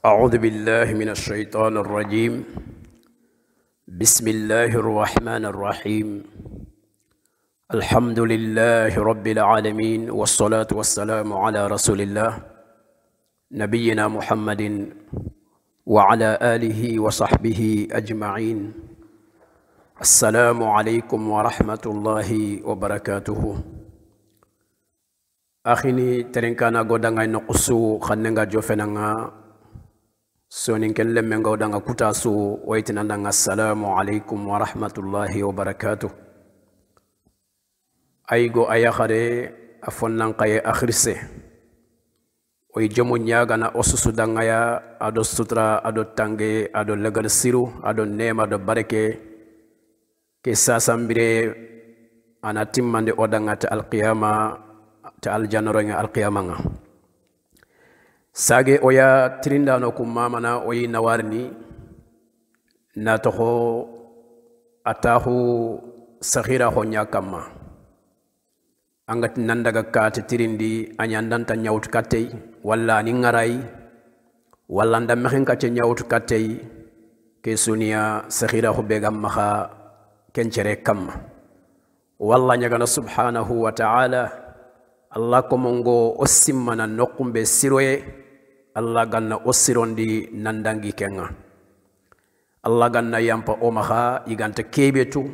أعوذ بالله من الشيطان الرجيم. بسم الله الرحمن الرحيم. الحمد لله رب العالمين، والصلاة والسلام على رسول الله نبينا محمد وعلى آله وصحبه أجمعين. السلام عليكم ورحمة الله وبركاته. أخيني ترنكانا غودانغا نقصو خننغا جوفنانغا sonin kelle men gawdanga kutasu waitinandanga assalamu alaikum wa rahmatullahi wa barakatuh. Aygo ayakhare afonnan qaye akhirse oy jomu nyagana osusu dangaya ado sutra ado tange ado legal siru ado nema do bareke ke sasambire ana timmande odanga ta alqiyama ta aljannaronya alqiyamanga sage oya tirindano kumamana oyi nawarni natoho atahu sakhira ho nyakama angati nandaga kate tirindi anyandanta nyawut katey walla ni ngaray walla nda mekhen kate nyawut katey ke sunia sakhira ho begam maha kencere kam walla nyagana subhanahu wa ta'ala Allah komongo osimmana nokumbe siroye Allah ganna osirondi nandangi kenga Allah ganna yampa omaha iganta kebetu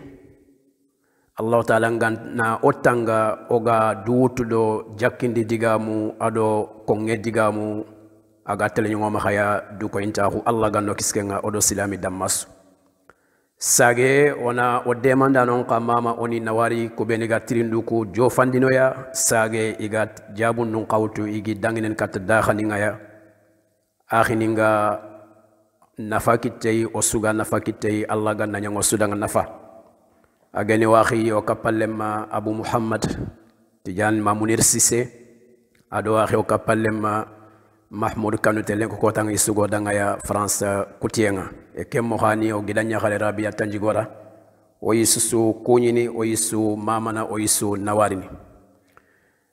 Allah ta'ala ganna otanga oga duutudo jakindi digamu ado konge digamu aga tele nyoma khaya duko intahu Allah ganno kiskenga odo silami damasu sage ona o demanda non ka mama oni nawari ko beniga tirinduku jofandinoya sage igat jabun nun qawtu igi danginen kat dakhaninga ya akhininga nafakitei osuga nafakitei Allah ganna nyango sudanga nafa agani waxi o kapallema Abu Muhammad Tijan Mamunir Sise ado waxi o kapallema Mahmoud Kanute len ko tang isugo danga ya France kutienga e kemmo hani o gidanya khale Rabia Tanjigora o yisusu kunyini o yisu mamana o yisu nawarini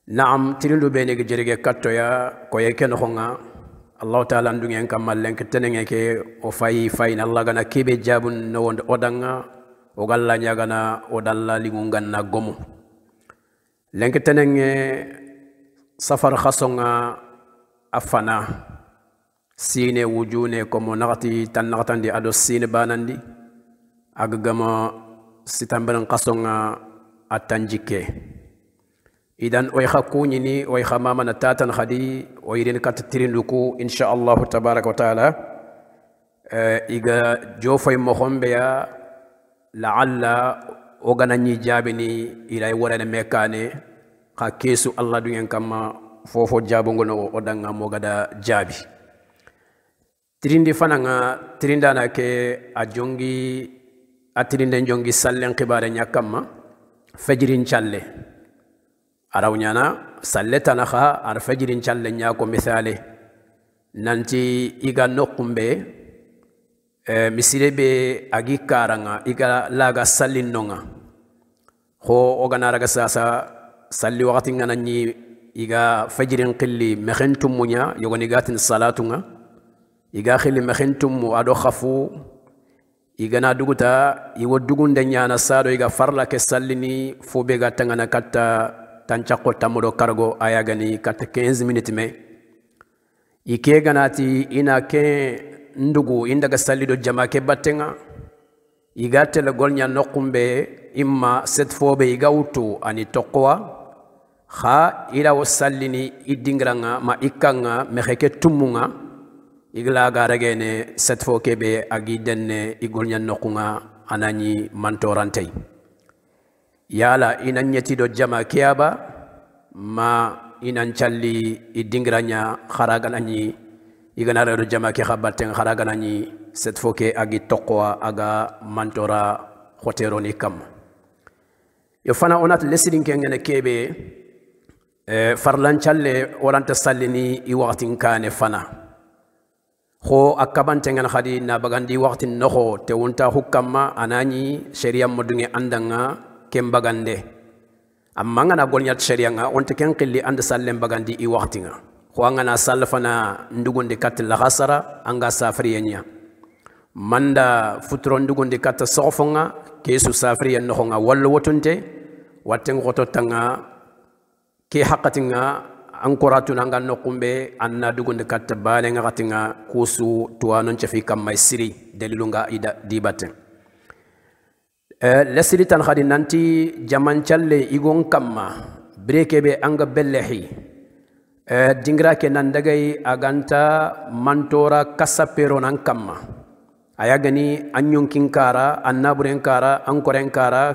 naam tirindu bene ge jerege kattoya ko yeken khonga Allah ta'ala ndungen kamal len tenenge ke o fayi Allah gana kebe jabun no wonde odanga o galla nyagana o dalla lingunganna gomu len tenenge safar khasonga afana sine wujune komo nagati tan nagatandi ado sine banandi agagama sitambaran qasonga atanjike idan oy khakuni ni oy khamama na tatan khadi oyrin kat tirinduku insha Allah tabaaraka wa taala iga jofay mohombe ya la'alla oganani jabini ila warana mekane ka kesu Allah dungen kama fofo jabongono odanga mogada jabi tirindi fananga tirindana ke ajongi atirinde jongi sallen khibare nyakama fajrin challe arawnyana salletana kha ar fajrin challe nyako misale nanti iga nokumbe misirebe agi karanga iga laga sallinonga ho ogana raga sasa salli wakati nganani iga fajrin qilli mekhentum munya yogoni gatin salatunga iga khili mekhentum mu ado khafu iga na duguta iwo dugunde nyana sado iga farla ke sallini fobe ga tangana katta tanchako tamodo cargo ayagani katta 15 minutes me ike ganati ina ke ndugu indaga sallido jama ke battenga iga tele golnya nokumbe imma set fobe iga utu ani tokwa kha ila wasallini idingranga ma ikanga mexeke tumunga igla garagene setfo kebe agi denne igolnya nokunga anani mantorantay yala inanyeti do jama kiaba ma inan challi idingranya kharaganani iganara do jama ki khabaten kharaganani setfo ke agi tokwa aga mantora khoteroni kam yo fana onat lesidin kengene kebe farlan challe oranta sallini I waqtin kane fana kho akabante ngan khadi na bagandi waqtin noho te wonta hukama anani sharia modunge andanga kembagande amma ngana golnyat sharia nga onte ken qilli and sallem bagandi I waqtinga خوانغنا سالفنا ندوغون دي كات لغاسرة أنغا سافرينيا ماندا فترون ندوغون دي كات صوفونغا كيسو سافريا نخونغا والو وطنتي واتن غطو تنغا كي حقتنغا أنكوراتون أنغا نقومبي أنا دوغون دي كات بالنغا غتنغا كوسو توانون شفي كما يسيري دليلونغا ديباتن لسيري تنخدي نانتي جمان چالي إيغون كما بريكي بي أنغا بلحي dingra ke nandagay aganta mantora kasapero nan kamma ayagani anyun kinkara annaburen kara ankoren kara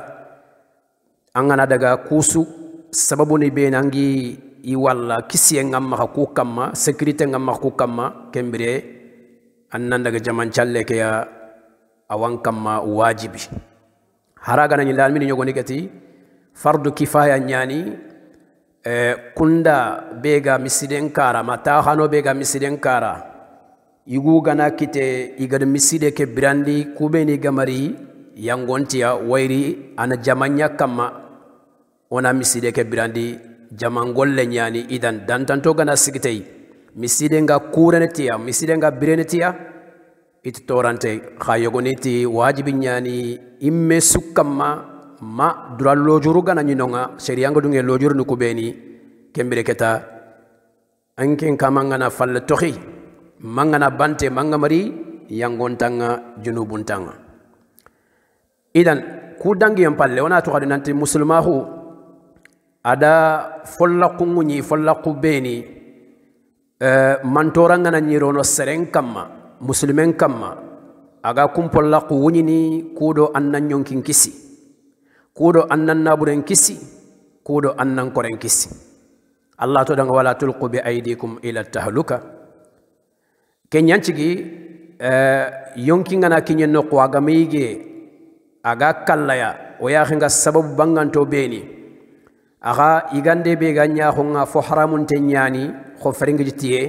angana daga kusu sababu ni benangi iwalla kisiye ngamma ku kamma sécurité ngamma ku kamma kembire annan daga jaman challe ke ya awan kamma wajibi haraga nan lalmi ni nyogoni gati fardu kifaya nyani kunda bega misiden kara mata hano bega misiden kara igu gana kite igad miside ke brandi kubeni gamari yangontia wairi ana jamanya kama ona miside ke brandi jamangolle nyani idan dantanto gana sigitei miside nga kurenetia miside nga birenetia it torante khayogoniti wajibi nyani imme sukama ma dura lojuru gana nyinonga serianga dunge lojuru nukubeni kembere keta anken kamangana fal tohi mangana bante mangamari yangontanga junubuntanga idan kudangi yampalle wana to kadinanti muslimahu ada folla kungunyi folla kubeni mantoranga na nyirono seren kamma muslimen kamma aga kumpolla kuwunyini kudo annan yonkin kisi kudo annan naburen kisi kudo annan koren kisi Allah to danga wala tulqu bi aydikum ila tahluka kenyanchigi yonki ngana kinye no kwaga mige aga kallaya o ya khinga sababu banganto beni aga igande be ganya khonga fo haramun tenyani kho feringi jitiye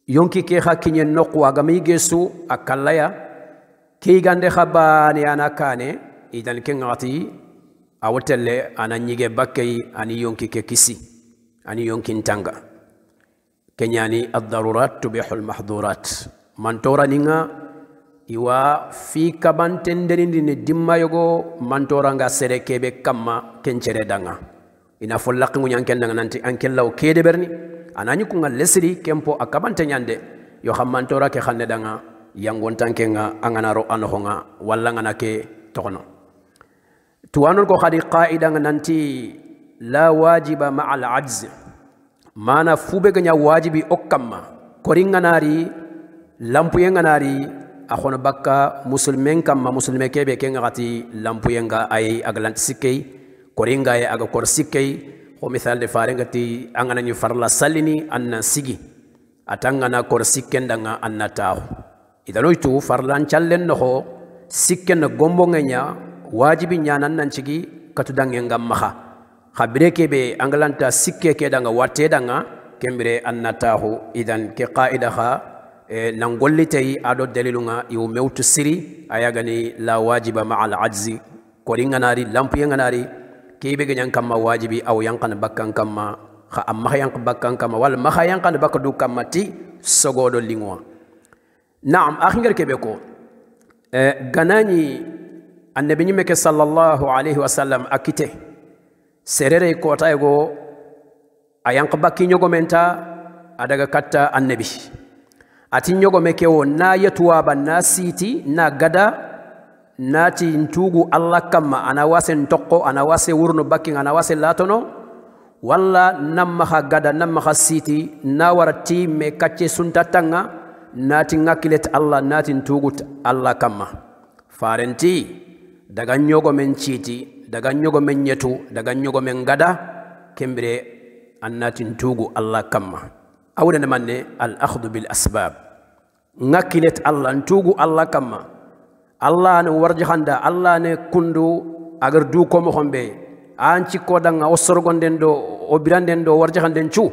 yonki ke kha kinye no kwaga mige su akallaya ke igande khabani anakane idan kengati awtelle ananyige bakkay ani yonki ke kisi ani yonkin tanga kenyani ad-darurat tubihu al-mahdhurat mantora ninga iwa fi kabantendeni ni dimma yogo mantora nga sere kebe kamma kencere danga ina follaqi ngunyan kendanga nanti ankellaw kede berni anani kunga lesri kempo akabante nyande yo xam mantora ke xanne danga yangon tankenga anganaro anohonga walla ngana ke tokono tuwanul ko khadi qaida nanti la wajiba ma'al ajz mana fube ganya wajibi okkamma koringa nari lampuyenga nari akhona bakka muslimen kamma muslime kebe kenga gati lampuyenga ay aglant sikay koringa ay aga kor sikay ko misal de farengati angana ni farla salini anna sigi atangana kor sikkendanga anna taw idaloitu farlan challen no sikken gombo ngenya wajibi nyanan nan cigi katudange ngamma khabire kebe angalanta sikke ke danga watte danga kembire annatahu idan ke qaida kha nangollitay ado dalilunga yu mewtu siri ayagani la wajiba ma'al ajzi koringa nari lampuyenga nari kebe ganyan kamma wajibi aw yankan bakkan kamma kha amma yank bakkan kamma wal ma yankan bakadu kamati sogodo lingwa naam akhingar kebe ko ganani annabi nyimeke sallallahu alaihi wasallam akite serere ko taygo ayank bakki nyogo menta adaga katta annabi ati nyogo meke wo na yatuwa ban nasiti na gada nati ntugu Allah kama ana wase ntoko ana wase wurno bakki ana wase latono walla namma gada namma siti na warati me kacce suntatanga nati ngakilet Allah nati ntugu Allah kama farenti daga nyogo men chiti daga nyogo men nyetu daga nyogo men gada kembere annatin tugu Allah kamma awde manne al akhdhu bil asbab ngakilet Allah tugu Allah kamma Allah ne warjahanda Allah ne kundu agar du ko mo hombe anci ko danga o sorgonden do o biranden do warjahanden cu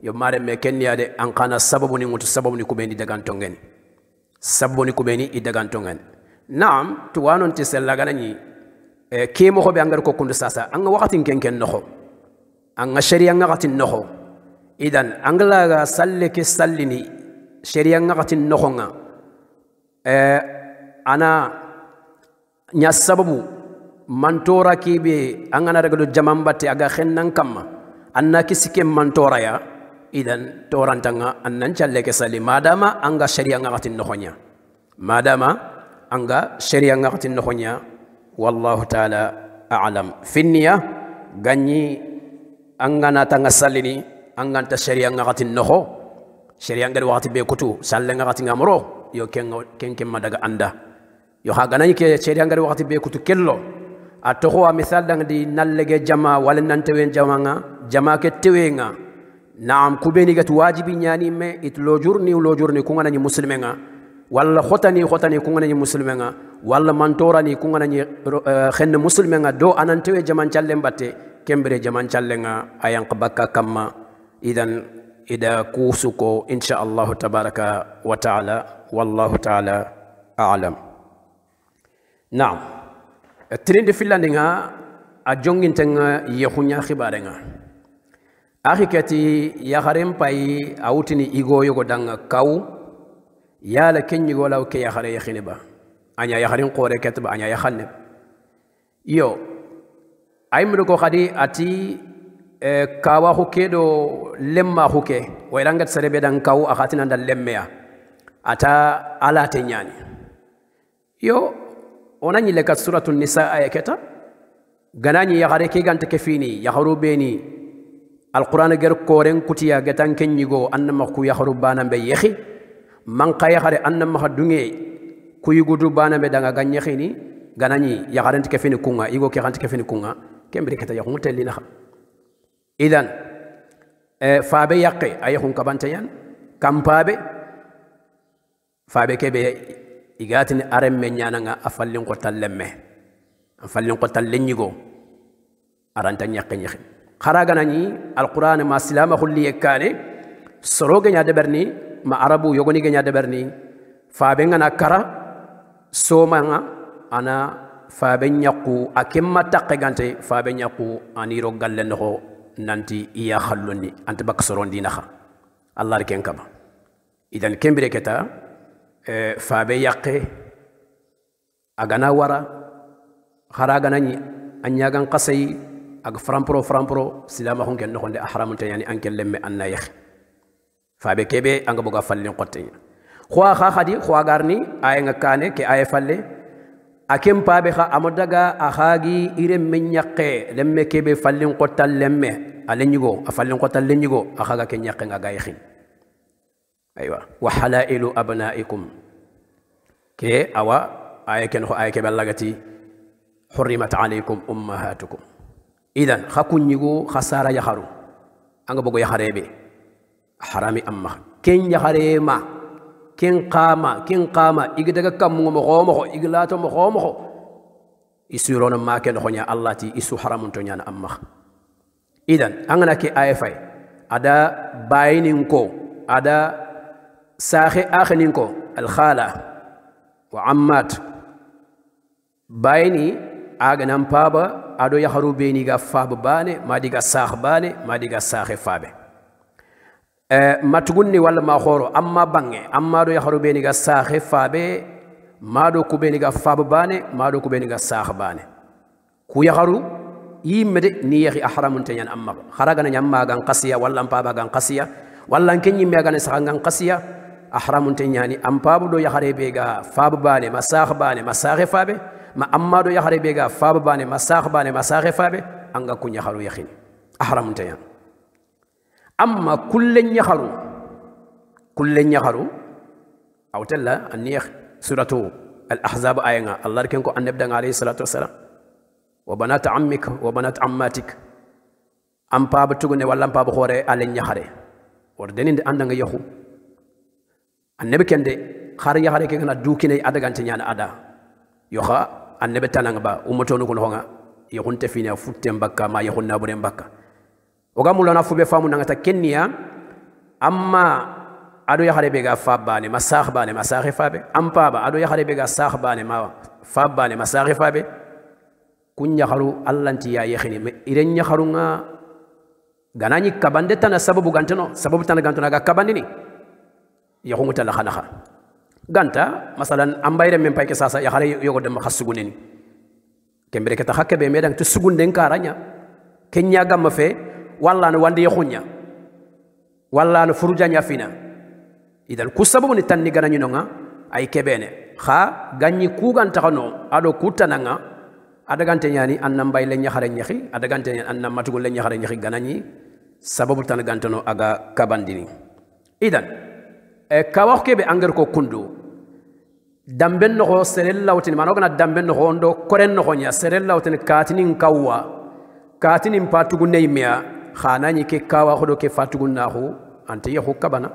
yo mare me kenniyade an kana sababu ni mutu sababu ni kubeni daga tongen sababu ni kubeni i daga tongen naam tuwanon ti sellaga ni kemo ko be angar ko kundu sasa anga wakatin kenken noho anga sharia ngati noho idan angla ga salle ke sallini sharia ngakatin nokhonga ana nya sababu mantora kibe angana daga do jamambate aga khennan kamma anna kisike mantora ya idan torantanga annan challe ke sali madama anga sharia ngakatin nokhonya madama anga sharia ngakatin nokhonya wallahu ta'ala a'lam finniya ganyi angana tanga salini anganta sharia ngakatin nokho sharia ngar wakati be kutu salle ngakati ngamro yo ken madaga anda yo ha ganani ke sharia ngar wakati be kutu kello atoko wa misal dang di nallege jama wala nantewen jama ke tewenga naam kubeni gat wajibi nyani me it lojurni kungana ni muslimenga walla khotani kungana ni muslimenga walla mantora ni kungana ni khenna muslimenga do anantewe jaman challe mbatte kembere jaman challenga ayan qabaka kamma idan ida kusuko insha Allah tabaraka wa ta'ala wallahu ta'ala a'lam naam trinde filandinga a jongintenga yehunya khibarenga akhi kati yakharem pay awtini igo yogo danga kaw yala kenyi gola ke yakhare yakhineba anya yakharin qore ketba anya yakhanne yo aymdo ko khadi ati kawa hukedo lemma huke wayrangat serebe dan kaw akhatina dal lemmea ata ala tenyani yo onani lekat suratul nisa ayaketa ganani yakhare ke gante ke fini yakharu beni alquran ger koren kutiya getan kenyigo annama ku yakharu bana be yekhi man kay yakhare annama dunge ku yugudu bana be danga ganyakhini ganani yakhare ke fini kunga igo ke gante ke fini kunga kembri keta yakhun tellina idan faabe yakke ayahun kabantayan kampabe faabe kebe igatini aremme nyananga afallin ko tallemme afallin ko tallenyigo aranta nyakke nyakhi kharaga nani alquran ma silama khulli yakane soroge nya deberni ma arabu yogoni ge nya deberni faabe ngana kara somanga ana faabe nyakku akemma takke gante faabe nyakku aniro galle no nanti iya khalloni anta bak soron dinaha allah ken kaba idan kembere keta faabe yakke agana wara kharaga nani anyagan qasay ag frampro silama hon ken no honde ahramun tayani ankel lemme anna yakh faabe kebe anga boga fallin qotte khwa kha khadi khwa garni ay nga kane ke ay falle akem paabe kha amodaga akhagi ire men yakke lemme kebe fallin qottal lemme alenyigo afallin qottal lenyigo akhaga ken yakke nga gayxin aywa wa halailu abnaikum ke awa ay ken kho ay ke ballagati hurrimat alaykum ummahatukum idan khakunyigo khasara yakharu anga bogo yakharebe harami amma ken yakharema ken qama igdaga kam mo iglato mo isirona ma ken khonya allah ti isu haramun to nyana amma idan angana ke ayfay ada bayinin ko ada sahi akhinin ko al khala wa ammat bayini aga nan paba ado yakharu beni ga fab bane madiga sakh bane madiga sakhe fabe matugunni wala ma khoro amma bange amma do yakharu beni ga sakhe fabe mado ku beni ga fab bane mado ku beni ga sakh bane ku yakharu yimede ni yakhi ahramun tanyan amma kharaga na nyamma gan qasiya wala paba gan qasiya wala kenyi me gan sakh gan qasiya ahramun tanyani am pabu do yakhare be ga fab bane ma sakh bane ma sakhe fabe ma amma do yakhare be ga fab bane ma sakh bane ma sakhe fabe anga ku yakharu yakhin ahramun tanyan amma kullen yakharu aw talla an-niyakh suratu al-ahzab ayanga allah ken ko annabda alayhi salatu wassalam wa banat ammik wa banat ammatik am paba tugune walla am paba khore alen yakhare or deninde andanga yakhu annabi kende khar yakhare ke gana dukine adagante nyana ada yoha annabi tananga ba umotonu ko honga yakhunte fina futte mbakka ma yakhunna bure mbakka ogamulana fube famu nangata kenya amma ado yakhare be ga fabane masakh bane masakh fabe ampaba ado yakhare be ga sakh bane ma fabane masakh fabe kunya kharu allanti ya yakhini me iren yakharunga ganani kabande tana sababu gantano sababu tana gantano aga kabandini yaxungu tala xanaxa ganta masalan ambayre men pay ke sasa yaxare yogo dem xasuguneni kembere ke taxa kebe medang te sugunden karanya kenya gamma fe walla no wandi yaxunya walla no furujanya fina idan ku sababu ni tanni ganani nonga ay kebene xa ganyi ku ganta xano ado kutananga adagante nyani annam bay le ñaxare ñaxi adagante nyani annam matugul le ñaxare ñaxi ganani sababu tan gantano aga kabandini idan kawax kebe anger ko kundu damben no serel lawtin manogana damben no ondo koren no nya serel lawtin katinin kawwa katinin patugu neymia xanani ke kawa xodo ke fatugu naxu ante yaxu kabana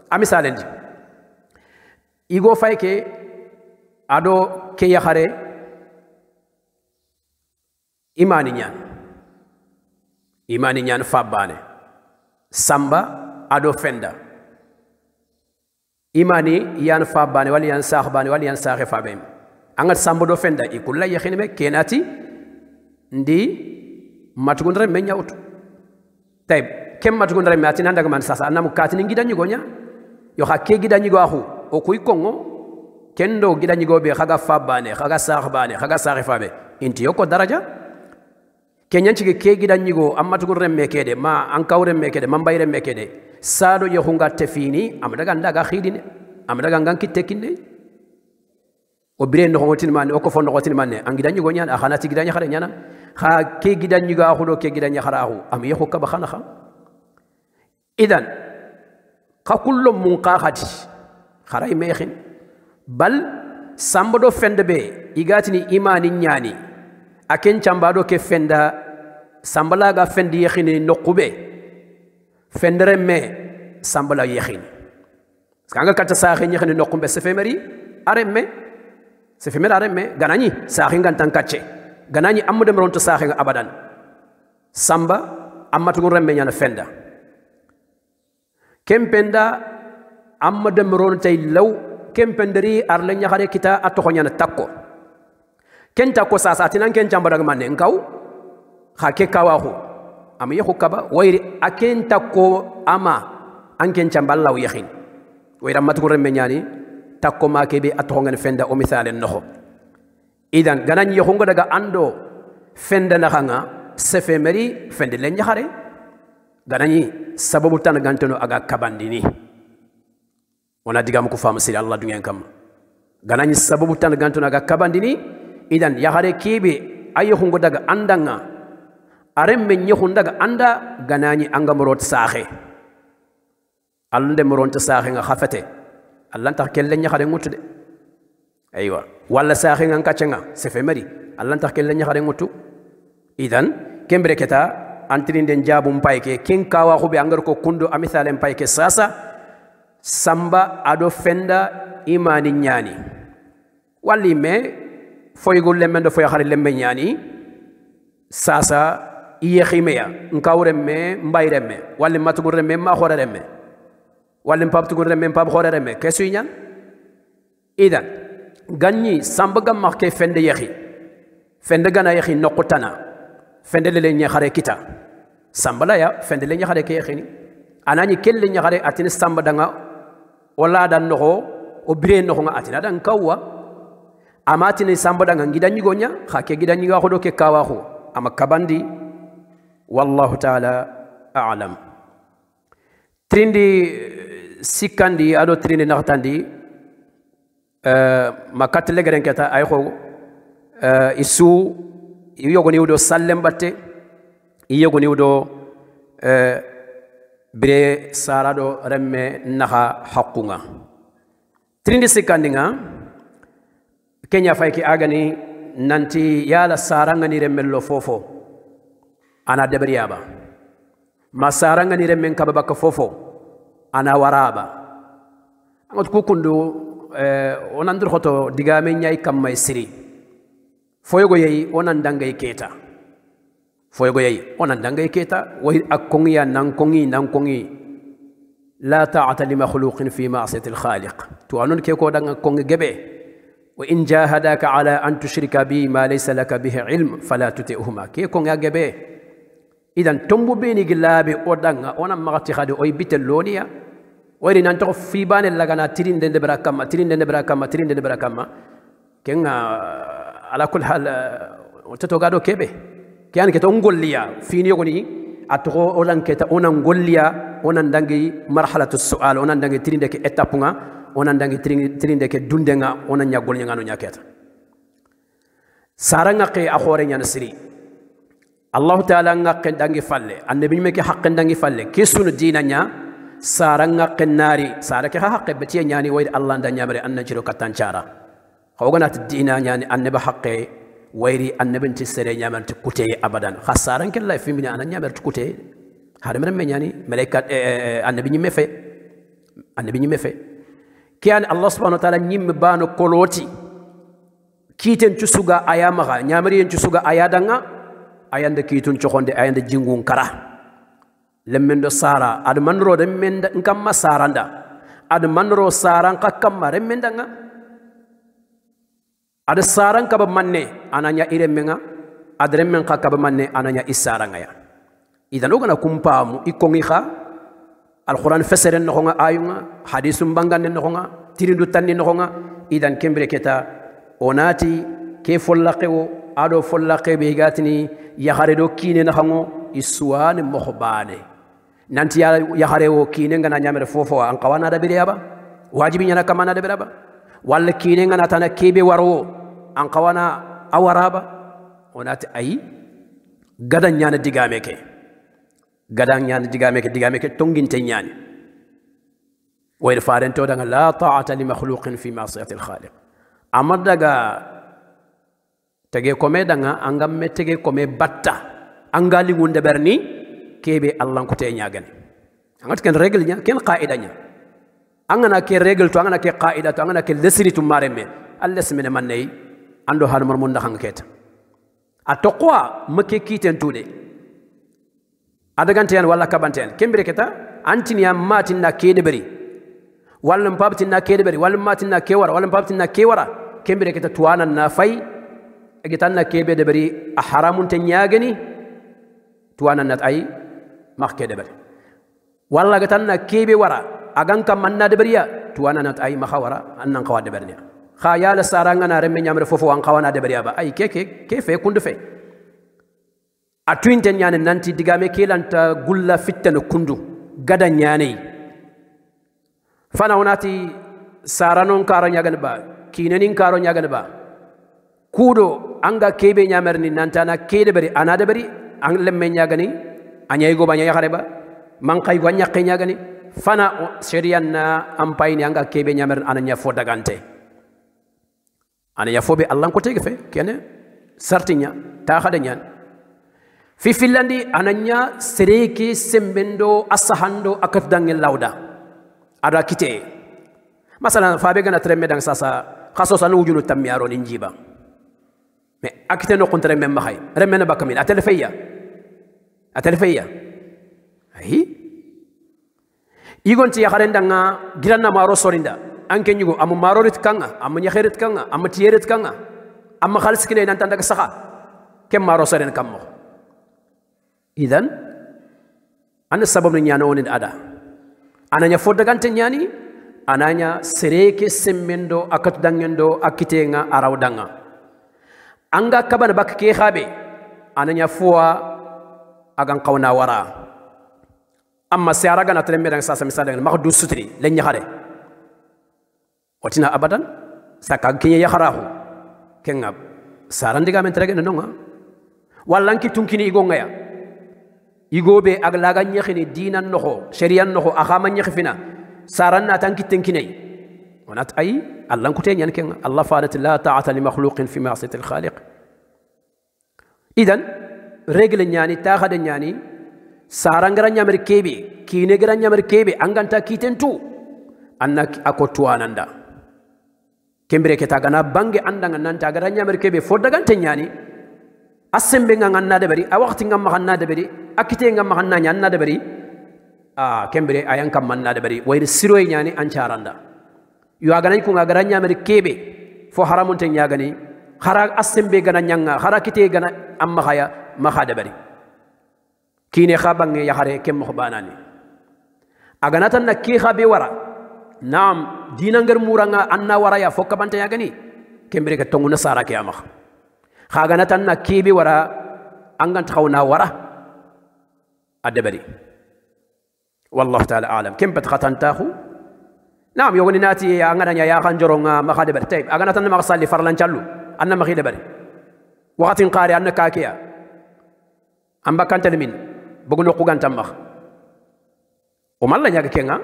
amisalendi igo fayke ado ke yaxare imani ñaan fabane samba ado fenda imani yan fabane wali yan saxbane wali yan saxe fabem angat samba do fenda ikulla yaxinime kenati ndi matugundre me ñawtu tayb kem matugundre me atina ndaga man sasa anam katini gidanyi gonya yo xa ke gidanyi go axu o kuy kongo kendo gidanyi go be xaga fabane xaga saxbane xaga saxe fabe inti yoko daraja kenyanci ke gidan yigo amma tugur remme kede ma an kawre me kede man bayre me kede sado ye hunga tefini am daga ndaga khidine am daga ngan kitte kinne o bire no hotin man o ko fon hotin man an gidan yigo nyana khana ti gidan khare nyana kha ke gidan yigo akhudo ke gidan khara akhu am ye hokka ba khana kha idan ka kullu munqahati kharay me khin bal sambodo fende be igatini imani nyani aken chambado ke fenda sambala ga fendi yekhini nokube fendere me sambala yekhini skanga kata saxi yekhini nokube sefemeri aremme sefemeri aremme ganani saxi ngantan katche ganani amude ronto saxi nga abadan samba amatu remme nyana fenda kempenda amude ronto law kempenderi arle nyaxare kita atoko nyana takko kenta ko sasa tinan ken chambara ga manne ngaw ha ke kawahu am yehu kaba wayri akenta ko ama anken chamballa yakhin wayra matu remme nyani takko ma ke be atho ngen fenda o misalen noho idan ganan yehu ngo daga ando fenda na hanga sefe meri fende len nyahare ganani sababu tan ganteno aga kabandini wana digam ko fam sir Allah dungen kam ganani sababu tan ganteno aga kabandini idan yahare kibe ayo hungo daga andanga arem men yehun daga anda ganani anga morot saxe alnde moronta saxe nga khafete allan tax kelle nyahare ngutude aywa wala saxe nga kacenga sefe mari allan tax kelle nyahare ngutu idan kembre keta antrinde jabum payke kin kawa khube angar ko kundo amisalen payke sasa samba ado fenda imani nyani walli me foygol lemendo foy xare lembe ñani sasa iye khimeya nkawre me mbayre me walli matugure me ma khorere me walli paptugure me pap khorere me kesu ñan idan ganni samba gam marke fende yehi fende gana yehi nokutana fende le ñi xare kita samba la ya fende le ñi xare ke yehini anani kelle ñi xare atini samba danga wala dan noho o bire noho nga atina dan kawwa amatini samba danga gidanyi gonya khake gidanyi ga khodo ke kawahu ama kabandi wallahu ta'ala a'lam trindi sikandi ado trindi naxtandi makatle garen keta ay xo isu yogoni wudo sallem batte yogoni wudo bire sarado remme naxa haqqunga trindi sikandi nga kenya fayki agani nanti yala saranga ni remmello fofo ana debriyaba ma saranga ni remmen kababa ka fofo ana waraba ngot kukundu onandur khoto digame nyai kamay siri foyogo yeyi onan dangay keta foyogo yeyi onan dangay keta way akkongi ya nankongi la ta'ata li makhluqin fi ma'siyati al-khaliq to anon ke ko danga kongi gebe وإن جاهداك على أن تشرك بي ما ليس لك به علم فلا تطعهما كي كون يغبي idan tombo beni gilabe odanga ona magati khadi oy bitelonia wayri nan to fi bane lagana tirinde de brakama kenga ala kul hal to gado kebe kian ke to ngolliya fini yogoni atro olan keta onan ngolliya onan dangi marhalatu su'al onan dangi tirinde ke etape nga onan dangi tirinde ke dundenga onan nyagol nyangano nyaketa saranga ke akhore nyana siri Allah Ta'ala ngakken dangi falle annabi meke haqqen dangi falle kesunu dinanya saranga qennari sarake haqqe betiya nyani wayde Allah nda nyamre anna jiro katancara khawganat dina nyani annabi haqqe wayri annabi tisere nyamar tukute abadan khasaran kella fi min anna nyamar tukute hadamre me nyani malaikat annabi nyimme fe kian Allah subhanahu wa ta'ala nyimme bano koloti kiten cusuga ayamaga nyamri en cusuga ayadanga ayande kitun chokonde ayande jingun kara lemmendo sara ad manro remenda nkamma saranda ad manro saran kakkamma remendanga ad saran kaba manne ananya iremenga ad remmen kakaba manne ananya isaranga ya idan ogana kumpamu ikongi kha alquran feseren noxonga ayunga hadisum bangane noxonga tirindu tanni noxonga idan kembre keta onati ke follaqewo ado follaqe be gatini yahare do kine na hango iswane mohbane nanti yahare wo kine ngana nyamere fofo an qawana da biriyaba wajibi nyana kamana da biraba walla kine ngana tana kebe waro an qawana awaraba onati ay gadan nyana digame ke tonginte nyani wayr farento daga la ta'ata li makhluqin fi ma'siyati al-khaliq amadaga tege kome danga angam me tege kome batta angali ngunde berni kebe Allah ko te nyagane angat ken regle nya ken qaida nya angana ke regle to angana ke qaida to angana ke lesri to mareme alles mene manay ando hal mar mun ndaxang ket atokwa make kiten tude adagante yan wala kabanten kembere keta antinia matinna kede beri wala mpabtinna kede beri wala matinna kewara wala mpabtinna kewara kembere keta tuana na fay agitanna kebe de bari haramun tanyagani tuana nat ay makke de bari walla gatanna kebe wara aganka manna de bariya tuana nat ay makhawara annan qawade barniya kha yala saranga na remme nyamre fofo an qawana de bariya ba ay ke fe kundu fe atwinte nyane nanti digame kelanta gulla fittan kundu gada nyane fana onati saranon karo nyagan ba kinenin karo nyagan ba kudo anga kebe nyamerni nantana kede bari anade bari ang lemme nyagani anyay go banya yakare ba mankay go nyakke nyagani fana sherian na ampayni anga kebe nyamer ananya fo dagante ananya fo be Allah ko tege fe kene sartinya ta khadanya fi finlandi ananya sereki sembendo asahando akat dangel lauda ada kite masalan fa be gana tremme dang sasa khaso sanu wujulu tamyaro ninjiba mais akite no kontre mem maxay remena bakamin atelfeya ay igon ci yaxarendanga giranna maro sorinda anke ñugo amu marorit kanga amu ñaxeret kanga amu tiyeret kanga amu xaalis kine nan tandaga saxa kem maro soren kammo idan ana sababu ñana wonin ada ananya fodagante ñani ananya sereke semmendo akat dangendo akitenga arawdanga anga kabana bak ke khabe ananya fuwa agan qawna wara amma siaraga na tremme dang sasa misala ma du sutri len ñaxare watina abadan saka kinya yaxarahu kenga sarandiga men trege nonga wallanki tunkini igo ngaya igobe ag laga ñaxini dinan noxo sharian noxo axama ñaxifina saran na tanki tenkinay ونات أي الله كتير يعني كن الله فارت لا طاعة لمخلوق في معصية الخالق إذن رجل يعني تاخد يعني سارنغران يامر كيبي كينغران يامر كيبي أنغانتا كيتن تو أنك أكوتوا نندا كمبري كتاغنا بانغي أندان نانتا غران يامر كيبي فودغان تنياني أسمبي نغانا دبري أوقتي نغانا دبري أكيتي نغانا دبري كمبري أيان كمان دبري وير سيروي يعني أنشاراندا yuagana ko ngagara nyamere kebe fo haramun ten yagani khara asembe gana nyanga khara kite gana amma khaya ma khada bari kine khabange yahare kem mo banani aganatan na ki khabe wara nam dinangar muranga anna wara ya fokka banta ya gani kembere ka tonguna sara ke amakh khaganatan na kibi wara angan khawna wara adabari والله تعالى أعلم كم بتختن تاخو نعم يقول ناتي أنا يا خنجرون ما خد بر طيب أنا تنا ما صلي فرلان شلو أنا ما خيد بر وقت قاري أنا كاكيا أم بكان تلمين بقول نقول تمخ وما الله يجاك كينا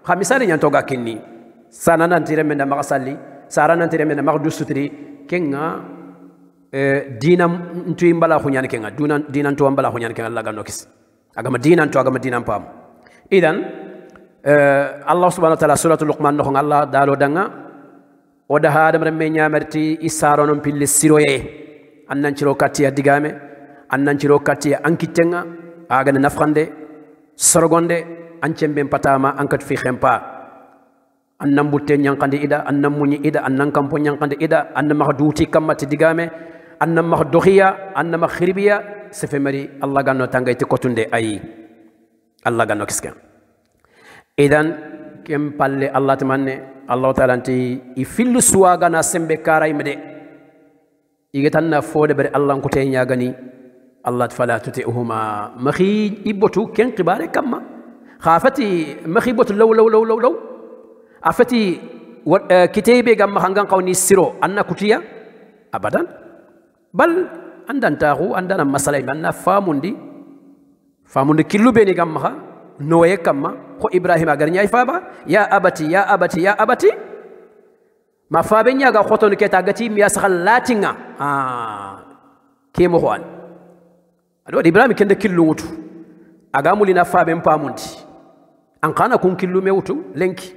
خمسة ينتوجا كني سنة ننتظر من ما صلي سارة ننتظر من ما دوستري كينا دينام نتوين بلا خنيان كينا دينام توام بلا خنيان كينا الله جنوكس أجمع دينام تو أجمع دينام بام إذن الله سبحانه وتعالى سورة لقمان نخون الله دالو دعنا وده هذا مرمينيا مرتي إسارونم بيل السيروي أنن شرو كاتيا دعامة أنن شرو كاتيا أنكتينغا أعند نفخندة سرقندة أنشم بين بتاما أنكت في خمبا أنن بوتين يانكندة إدا أنن موني إدا أنن كامبون يانكندة إدا أنن مخدوتي كم تدعامة أنن مخدوخيا أنن مخربيا سفمري الله جنو تانغاي تكوتوندة أي الله جنو كسكان إذن كم بالله الله تمنى الله تعالى أنتي يفيل سواغنا سمبه كاراي مده يجتنا فود بر الله كتير يغني الله فلا تطيعهما مخي يبوتو كن قبارة كما خافتي مخي بوت لو أفتي كتابي جم هنگان قوني سيرو أنا كتيا أبدا بل عندنا تاهو عندنا مسألة عندنا فاموندي كيلو بيني جمها نويه كما هو إبراهيم أغرنيا يفابا يا أبتي ما فابين يا غوتون كتاغتي ميا سخلاتينا كيمو خوان ادو إبراهيم كند كيلو وتو أغامولي نا فابين باموندي ان كان كون كيلو ميوتو لينكي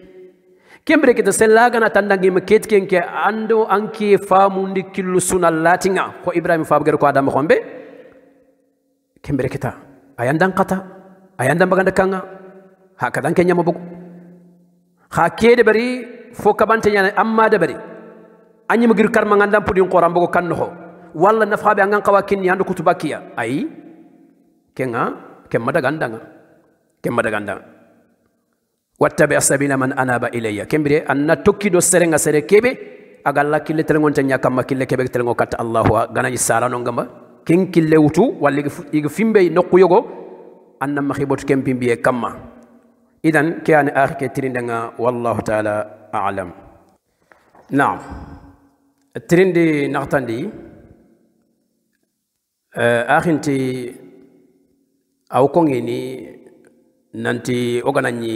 كيمبري كتا سلاغنا تاندانغي مكيت كينكي اندو انكي فاموندي كيلو سونا لاتينا هو إبراهيم فابغر كو ادم خومبي كيمبري كتا ayandang kata ayandang baganda kanga hakadan kenya mabugo hakede bari fo kabante nyane amma de bari anyi magir karma ngandam pudin qoram bugo kanno walla nafabe angan kawakin yandu kutubakiya ay kenga kemma daganda wattabi asabila man anaba ilayya kembire anna tokkido serenga sere kebe agalla kille telengon tanya kamma kille kebe telengo kat allah gana isara no ngamba ken kille wutu walla igi fimbe nokku yogo annam makhibot kempim biye kamma idan kiyani akhi tirindanga wallahu ta'ala a'lam na'am tirindi naqtandi akhinti aw kongeni nanti oganani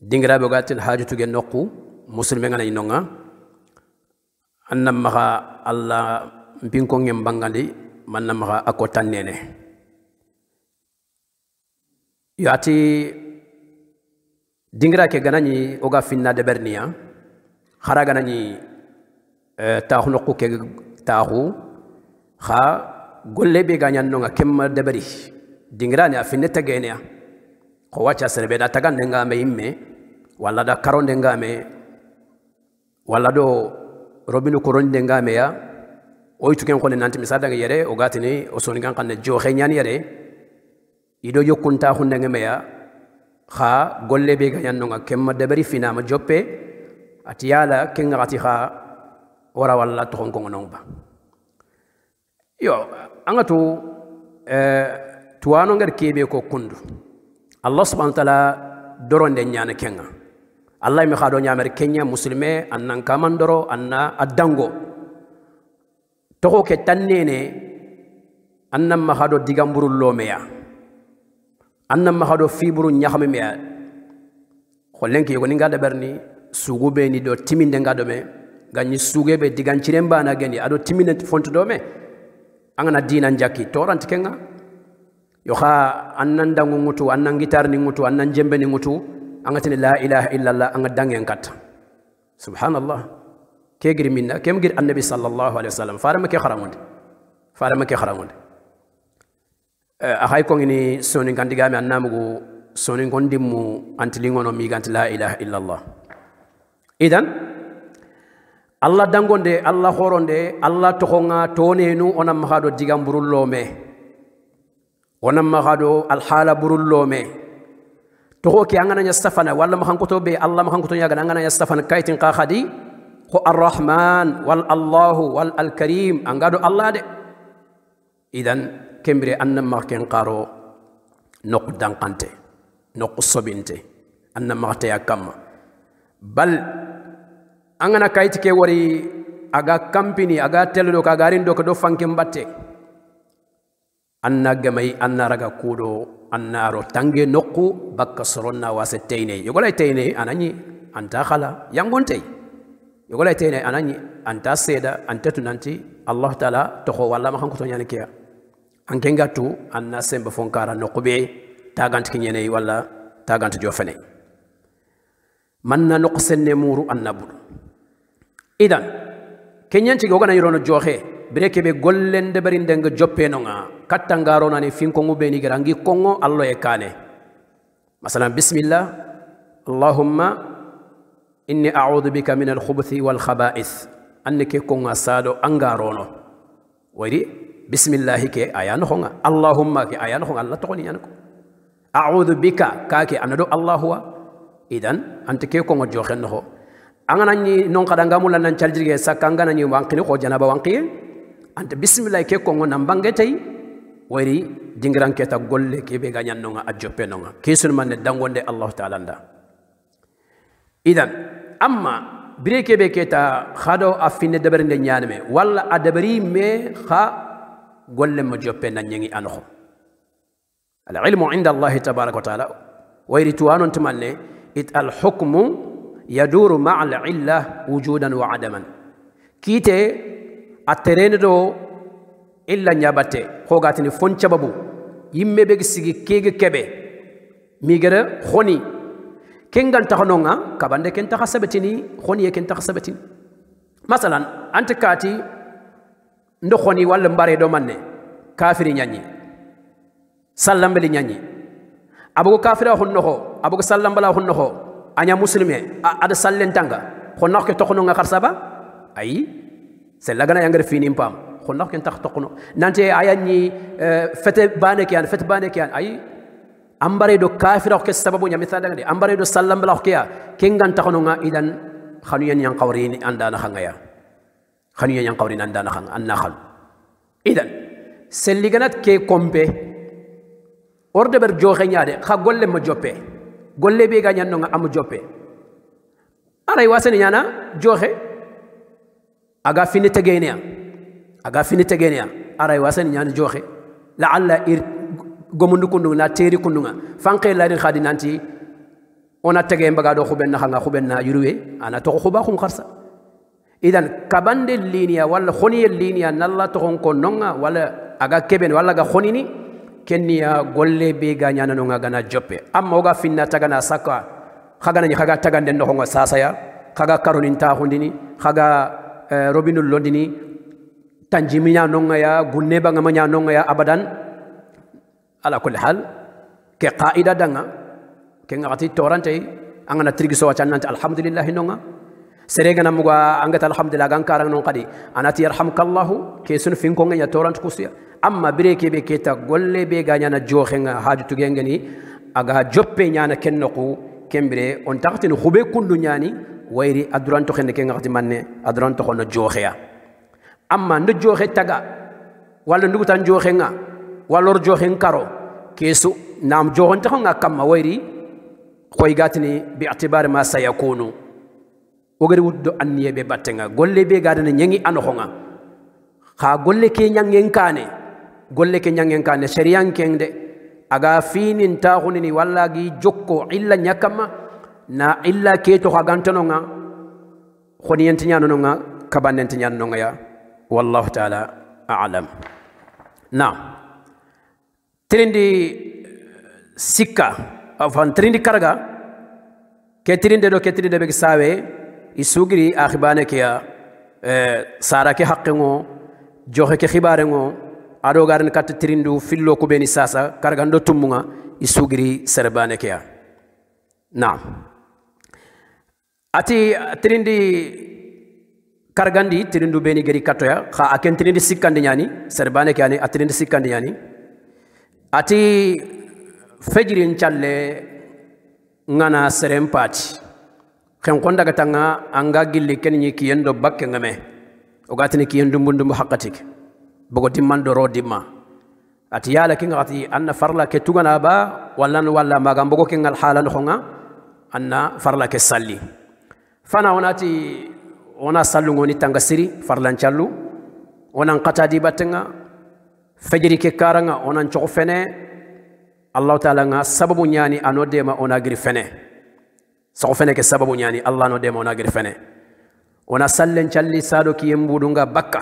dingirabe gatil hajatu gen nokku muslime ngana inonga annam maha allah mpinko ngem bangandi manna maha akotan nene yati dingira ke ganani oga finna de bernia khara ganani taxu nokku ke taxu kha golle be ganyan no kemma de beri dingira ni afinne tagenia ko wacha serbe da tagan nga me imme walla da karonde ngame walla do robinu koronde ngame ya oy tuken ko nanti misada ga yere o gatini o soni gan kan jo xeñani yere ido yokunta hunde ngame ya kha golle be ganyan no kemma de beri fina ma joppe atiyala kenga ati kha wara walla to ko ngomba yo angatu tuwano ngar kebe ko kundu Allah subhanahu wa ta'ala doronde nyana kenga Allah mi khado nyamere kenya muslime annan kamandoro anna adango toko ke tannene annam ma khado digamburu lomeya annam ma khado fiburu nyaxame meya xolenki yogo ni ngada berni sugube ni do timinde ngado me ganyi sugebe digancirem bana geni ado timine fonto do me angana dina njaki torant kenga yo kha annan dangu ngutu annan gitar ni ngutu annan jembe ni ngutu angatini la ilaha illa allah anga dangen kat subhanallah ke gir minna kem gir annabi sallallahu alaihi wasallam farama ke kharamunde akhay ko ngini soni gandigami annamugo soni gondimmu antilingono mi ganti la ilaha illa allah idan allah dangonde allah horonde allah tokonga tonenu onam hado digamburullo me ونما غادو الحالة برولومي تخو كي أنغنا يستفن ولا ما خنكتو بي الله ما خنكتو يغن أنغنا يستفن كايتين قاخدي خو الرحمن والله والكريم أنغادو الله دي إذن كمبري أنما كين قارو نق دانقانتي نق صبينتي أنما تيا كم بل أنغنا كايتي وري أغا كامبيني أغا تلو كاغارين دو كدو فانكم باتي أنا جماي أنا رجع كودو أنا رو تانجي نقو بكسرنا واسطيني يقول تيني أنا ني أنت خلا يانغونتي يقول تيني أنا ني أنت سيدا أنت تنانتي الله تعالى تخو والله ما خنكتو يعني كيا أنكينغا تو أنا سيمب فونكارا نقبي تاغانت كيني ولا تاغانت جوفني من نقصن نمورو النبول إذن كينيان تيجي وغنا يرونو جوخي بريكي بي غولن دبرين دنگ جوبي نونغا كاتانغارو ناني فين كونغو بيني غرانغي كونغو الله يكاني مثلا بسم الله اللهم إني أعوذ بك من الخبث والخبائث أنك كونغا سادو أنغارونو ويري بسم الله كي آيان خونغا اللهم كي آيان خونغا الله تقولي يانكو أعوذ بك كاكي أندو الله هو إذن أنت كي كونغو جوخن نخو أنا ني نون كدانغا مولا نانشالجيغي ساكانغا ناني وانقيني خو جنابا وانقيه أنت بسم الله كي كونغو نامبانغتاي ويري دينغران كيتا غولي كي بيغا نيانونغا اجوبي نونغا كيسون مان دانغوندي الله تعالى ندا اذن اما بريكي بكيتا خادو افين دبرند نيانمي ولا ادبري مي خا غولي ما جوبي نانيغي انخو العلم عند الله تبارك وتعالى ويري توانون تمالني ات الحكم يدور مع العله وجودا وعدما كيتي اتريندو إلا نيابته خوغاتني فون شبابو يمي بيغ سيغي كيغ كبه ميغر خوني كينغان تخنونغا كاباندي كين تخسبتيني خوني كين تخسبتيني مثلا انت كاتي ندو خوني ولا مباري دو ماني كافري نياني سلام بلي نياني ابو كافر خون نخو ابو سلام بلا خون نخو انيا مسلمي اد سالين تانغا خون نخو تخنونغا خرسابا اي سلاغنا يانغر فيني مبام خناك كن تختقنو نانتي اياني فت بانكيان اي امباري دو كافر او كسببو نيا مثال دي امباري دو سلام بلا خيا كينغان تخنوغا اذن خانو ين قورين اندانا خانغا خانو ين قورين اندانا خان انا خال اذن سليغنات كي كومبي اوردبر جوخي نيادي خا غولم ما جوبي غولي بي غانيان نونغا ام جوبي اراي واسني نيانا جوخي اغا فيني تگينيا aga fini tegenia aray wasani nyani joxe la alla ir gomundu kundunga na teri kundunga fanke la rin khadi nanti ona tege mbaga do xubenna xanga xubenna yuruwe ana to xuba xum kharsa idan kabande linia wala khoniye linia nalla to ko nonga wala aga keben wala ga khonini kenya golle be ga nyana nonga gana joppe amma oga finna tagana saka khagana ni khaga tagande no ngo sasaya khaga karonin ta hundini khaga robinul londini tanjiminya nonga ya gunne ba ngamanya nonga ya abadan ala kulli hal ke qaida danga ke ngati torante angana trigiso wacannante alhamdulillah nonga serega namuga angata alhamdulillah gankarang non qadi anati yarhamkallahu ke sun fin ko ngaya torante kusiya amma bireke be keta golle be ganyana joxenga haju tugengani aga joppe nyana kennoku kembire on taxti no khube kundu nyani wayri aduranto xenne ke ngati manne aduranto xono joxeya amma ndo joxe taga wala ndugu tan joxe nga wala ro joxe karo kesu nam joxon taxo nga kam wayri koy gatini bi i'tibar ma sayakunu ogari wuddo anniye be battenga golle be gadana nyangi anoxo nga kha golle ke nyangen kane sharian kende aga finin taxunini walla gi jokko illa nyakama na illa ke to xagantono nga khoniyenti nyano nga kabanenti nyano nga ya والله تعالى أعلم نعم ترندي سكة أفان ترندي كرغا كترندي دو كترندي بك ساوي يسوغري أخبانك يا سارا كي حقنو جوخي كي خبارنو أدو غارن كات ترندو فيلو كوبيني ساسا كرغاندو تمونا يسوغري سربانك يا نعم أتي ترندي kargandi tirindu beni geri katoya kha aken tirindi sikandi nyani serbane kyani atirindi sikandi nyani ati fajrin challe ngana serem pati ken konda gatanga anga gilli ken ni kiyendo bakke ngame o gatini kiyendo mbundum hakatik bogo dimman do ro dimma ati yala kinga ati anna farla ke tugana ba walla magam bogo kingal halan khonga anna farla ke salli fana onati ona sallu ngoni tanga siri farlan challu onan qatadi batenga fajri ke karanga onan choko fene Allah taala nga sababu nyani anodema ona giri fene so fene ke sababu nyani Allah no dema ona giri fene ona sallen challi sado ki yembudunga bakka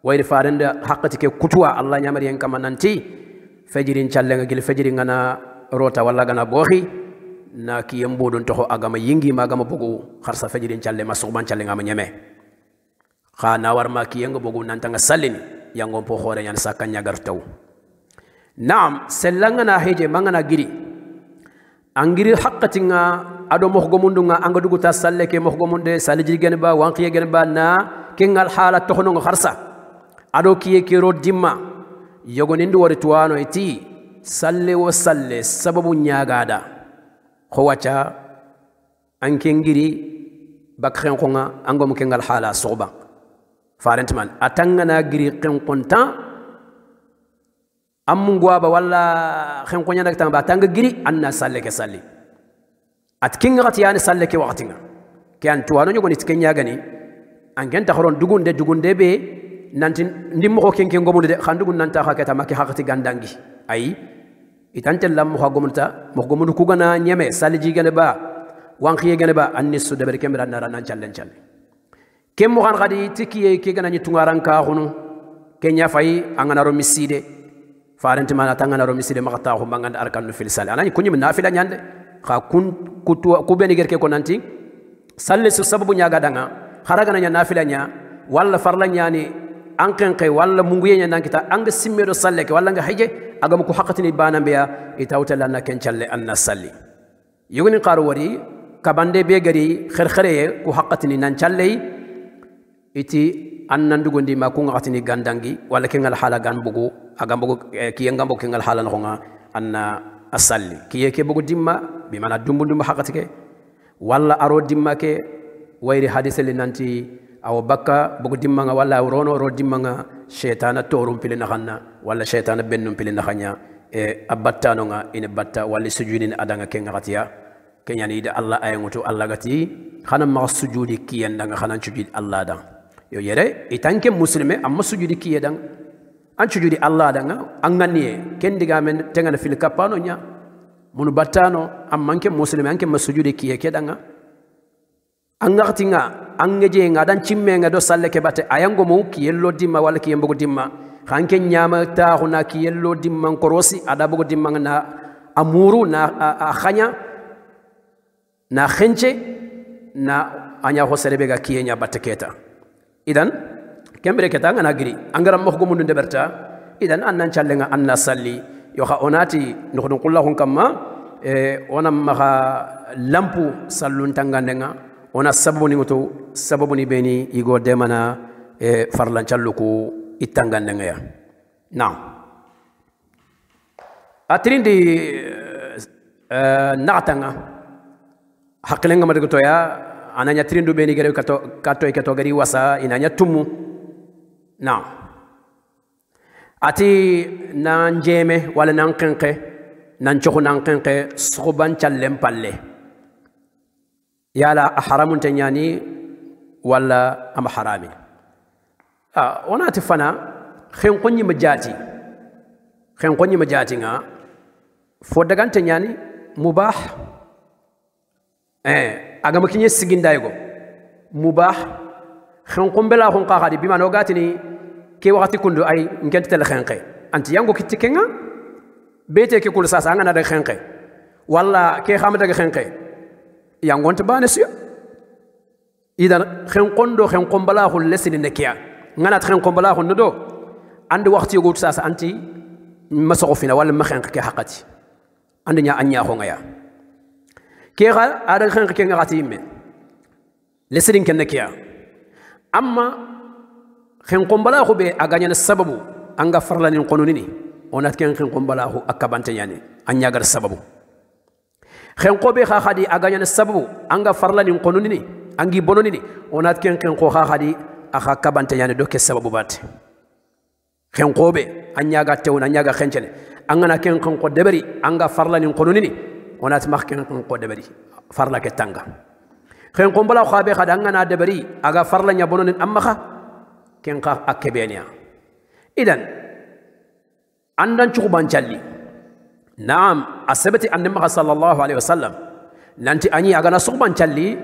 wayri farenda haqqati ke kutwa Allah nyamari en kamananti fajrin challe nga gil fajri ngana rota walla gana bohi na ki yembudun toho agama yingi magama bugu kharsa fajrin challe masuban challe ngama nyeme khana warma ki yengo bugu nantanga sallini yango po khore yan sakanya gartaw naam sellangana heje mangana giri angiri haqqatinga ado mohgomundunga anga duguta salle ke mohgomunde saliji gen ba wanqiye gen ba na kengal hala tohno kharsa ado kiye kiro dimma yogonindu wori tuwano eti salle wo salle sababu nyagada khowacha anke ngiri bakhen khonga angom kengal hala soba farentman atangana giri ken konta amungwaba walla khen konya nak tamba tanga giri anna salle ke salli at kinga ati yani salle ke waqtinga ke an tuwano nyogoni tikenya gani angen takhron dugunde be nanti ndimmo ko kenke ngomunde de khandugun nanta hakata makki hakati gandangi ay itante lam mo gomunta mo gomundu kugana nyeme salli jigene ba wanqiye gene ba annisu de berke mira nara nan challe kem mo kan khadi tikiye ke gana ni tungaran ka khunu kenya fay angana ro miside farenti mana tangana ro miside makata ko manganda arkanu fil sal anani kunyi nafila nyande kha kun kutu ku beni gerke ko nanti salle su sababu nyaga danga kharaga na nafila nya walla farla nyani ankenke walla munguye nya nankita anga simmedo salle ke walla nga haje agam ko hakatini bana beya itawtala na ken challe anna salli yugni qaru wari kabande be gari kherkhere ko hakatini nan challe iti annan dugondi ma ko ngatini gandangi wala kengal hala gan bugu agam bugu kiye ngambo kengal hala no nga anna asalli kiye ke bugu dimma bi mana dumbundum hakatike wala aro dimma ke wayri hadith li nanti aw bakka bugu dimma nga wala rono ro dimma nga shaytana torum pili nakhanna wala shaytana bennum pili nakhanya e abattano nga ine batta wala sujudin adanga ke ngatiya kenyani de Allah ayangutu Allah gati khana ma sujudi kiyen nga khana sujud Allah da yo yere itanke muslime amma sujudi kiye dang an sujudi Allah danga anganiye kendiga men tengana fil kapano nya munu battano amma anke muslime anke masujudi kiye ke danga angartinga angeje nga dan cimme nga do salle ke batte ayango mo kiyello dimma wala kiyembo dimma hanke nyama ta huna kiyello dimma korosi ada bogo dimma na amuru na khanya na khenche na anya ho serebe ga kiyenya batte keta idan kembere keta ngana giri angaram mo go mundu deberta idan annan challenga anna salli yo kha onati nokhdon kullahun kamma onam maha lampu sallun tangandenga ona sababu ni mutu sababu ni beni igo demana farlan challuku itangandenga ya now atrindi naatanga haklenga madgo ya ananya trindu beni gere kato gari wasa inanya tumu now ati nan jeme wala nan kenke nan choko nan kenke soban challem palle yala haramun tanyani wala am harami ona tifana khen konyi majati nga fo dagan tanyani mubah agama kinye sigindaygo mubah khen kombela khon qadi bima no gatini ke wakati kundu ay ngent tel khenke anti yango kitikenga bete ke kul sasa ngana da khenke wala ke khamada ga khenke yangonte bane suya idan khen kondo khen kombala khul lesini nekia ngana khen kombala khul ndo andi wakati go sasa anti masofina wala ma khenke ke hakati andi nya anya khonga ya ke ga ada khenke ke ngati me lesini ken nekia amma khen kombala khube aganya sababu anga farlanin qonunini onat ken khen kombalahu akabante yani anya gar sababu khen ko be kha khadi aganya sababu anga farla ni konuni ni angi bononi ni onat ken ko kha khadi aka kabante yani do ke sababu bat khen ko be anya ga tewna anya ga khenchene angana ken ko debari anga farla ni konuni ni onat mak ken ko debari farla ke tanga khen kombalahu khabe khada angana debari aga farla nya bononi amma kha ken ka akebenia idan andan cukuban calli naam asabati annabi sallallahu alaihi wasallam nanti ani agana sukuban calli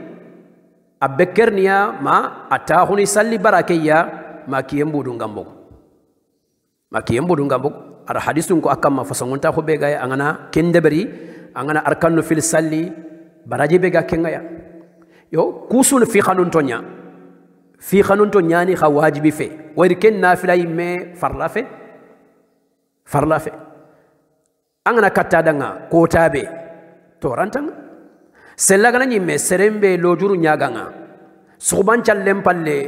abbekerniya ma atahuni salli barakeya ma kiyembudu ngambo ara hadisun ko akamma fasongonta ko be gay angana kendeberi angana arkanu fil salli baraje be ga kengaya yo kusun fi khanun tonya ni kha wajibi fe wari ken nafila yimme farla fe angana katta danga kotabe torantanga sella gana nyimme serembe lojuru nyaganga suban challem palle